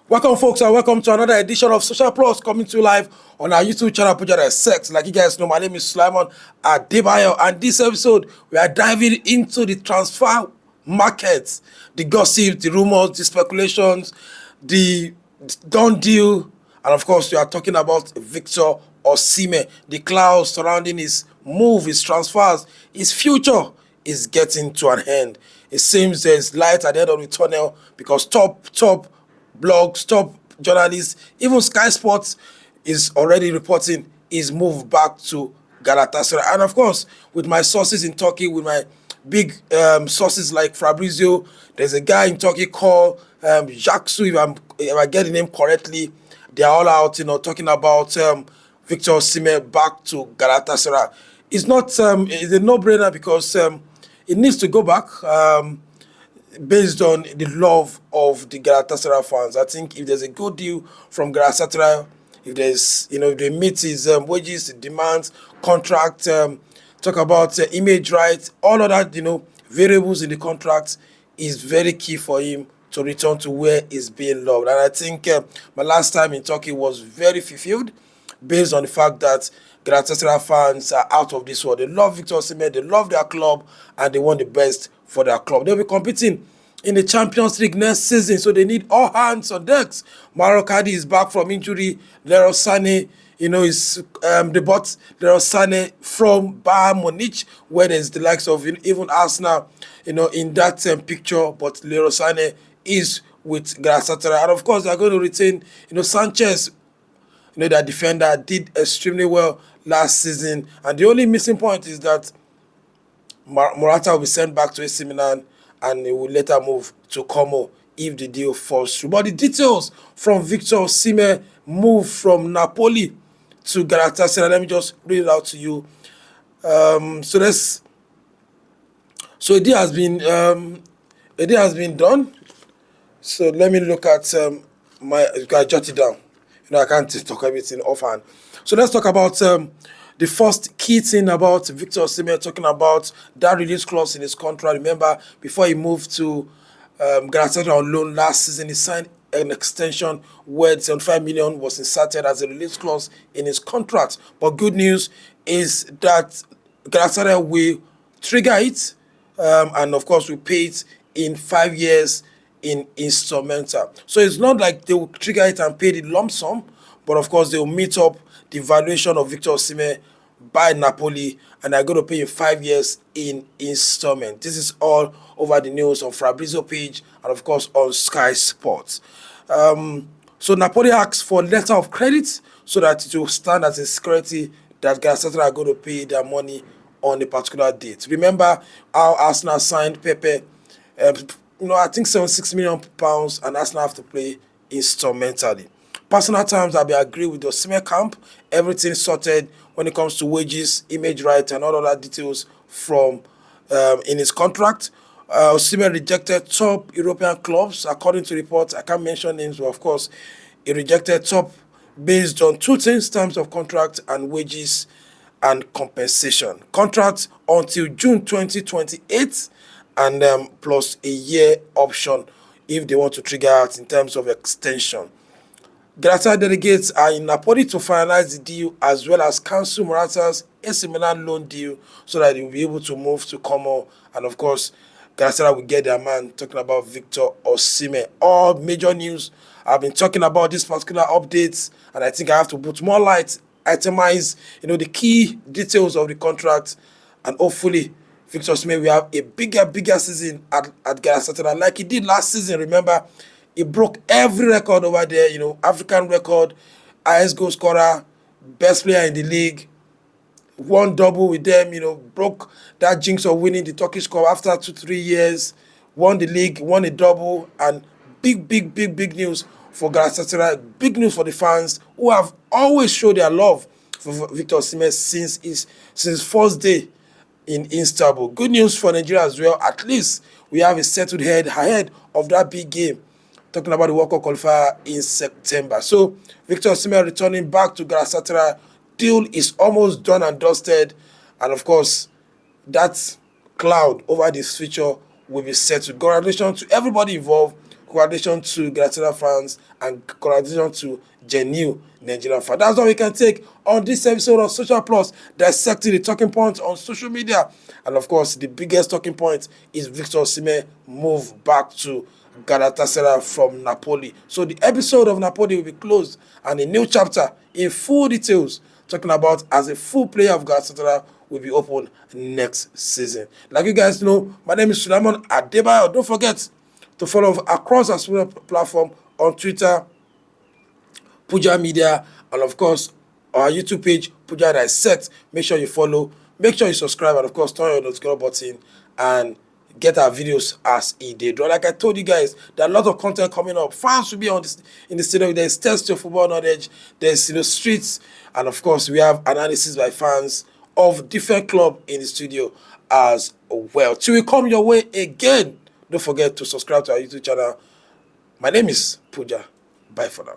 Welcome, folks, and welcome to another edition of Social Plus coming to you live on our YouTube channel, Project Sex. Like you guys know, my name is Sulaiman Adebayo, and this episode we are diving into the transfer markets, the gossip, the rumors, the speculations, the done deal, and of course, we are talking about Victor Osimhen, the clouds surrounding his move, his transfers, his future is getting to an end. It seems there's light at the end of the tunnel because top blogs, top journalists, even Sky Sports is already reporting his move back to Galatasaray. And of course, with my sources in Turkey, with my big sources like Fabrizio, there's a guy in Turkey called Jaksu, if I get the name correctly. They are all out, talking about Victor Osimhen back to Galatasaray. It's not, it's a no-brainer because it needs to go back. Based on the love of the Galatasaray fans. I think if there's a good deal from Galatasaray, if there's, if they meet his wages, demands, contract, talk about image rights, all of that, variables in the contract is very key for him to return to where he's being loved. And I think my last time in Turkey was very fulfilled based on the fact that Galatasaray fans are out of this world. They love Victor Osimhen, they love their club, and they want the best for their club. They'll be competing in the Champions League next season, so they need all hands on decks. Mauro Icardi is back from injury. Leroy Sané, is they bought Leroy Sané from Bayern Munich, where there's the likes of even Arsenal, in that picture. But Leroy Sané is with Galatasaray, and of course they're going to retain, Sanchez. That defender did extremely well last season, and the only missing point is that Morata will be sent back to AC Milan, and he will later move to Como if the deal falls through. But the details from Victor Osimhen move from Napoli to Galatasaray, let me just read it out to you. So a deal has been done. So let me look at I jot it down. I can't talk everything offhand. So let's talk about the first key thing about Victor Osimhen, talking about that release clause in his contract. Remember, before he moved to Galatasaray on loan last season, he signed an extension where 75 million was inserted as a release clause in his contract. But good news is that Galatasaray will trigger it, and of course, we pay it in 5 years in instrumental. So it's not like they will trigger it and pay the lump sum, but of course they will meet up the valuation of Victor Osimhen by Napoli, and they're going to pay in 5 years in installment. This is all over the news on Fabrizio page and of course on Sky Sports. So Napoli asks for a letter of credit so that it will stand as a security that Galatasaray are going to pay their money on a particular date. Remember how Arsenal signed Pepe, I think £76 million, and Arsenal have to play instrumentally. Personal terms have been agreed with the Osimhen camp. Everything sorted when it comes to wages, image rights, and all other details from in his contract. Osimhen rejected top European clubs, according to reports. I can't mention names, but of course, he rejected top based on two things: terms of contract and wages and compensation. Contract until June 2028. And plus a year option if they want to trigger out in terms of extension. Galatasaray delegates are in Napoli to finalize the deal as well as cancel Morata's AC Milan loan deal so that they will be able to move to Como. And of course, Galatasaray will get their man, talking about Victor Osimhen. All major news. I've been talking about these particular updates, and I think I have to put more light, itemize, the key details of the contract, and hopefully Victor Osimhen will have a bigger season at Galatasaray like he did last season. Remember, he broke every record over there, African record, highest goal scorer, best player in the league, won double with them, broke that jinx of winning the Turkish Cup after 2-3 years, won the league, won a double, and big news for Galatasaray, big news for the fans who have always showed their love for Victor Osimhen since his first day in Istanbul. Good news for Nigeria as well. At least we have a settled head ahead of that big game. Talking about the World Cup qualifier in September. So Victor Osimhen returning back to Galatasaray. Deal is almost done and dusted. And of course, that cloud over this future will be settled. Congratulations to everybody involved. congratulations to Galatasaray fans and congratulations to genuine Nigerian fans. That's all we can take on this episode of Social Plus, dissecting the talking points on social media. And of course, the biggest talking point is Victor Osimhen move back to Galatasaray from Napoli. So the episode of Napoli will be closed and a new chapter in full details talking about as a full player of Galatasaray will be open next season. Like you guys know, my name is Sulaiman Adebayo. Don't forget to follow across our social platform on Twitter, Puja Media, and of course our YouTube page, Puja Dissect. Make sure you follow, make sure you subscribe, and of course turn on your notification button and get our videos as e dey do. Like I told you guys, there are a lot of content coming up. Fans will be on this in the stadium. There's test of football knowledge, there's streets, and of course we have analysis by fans of different clubs in the studio as well. Till we come your way again, don't forget to subscribe to our YouTube channel. My name is Puja. Bye for now.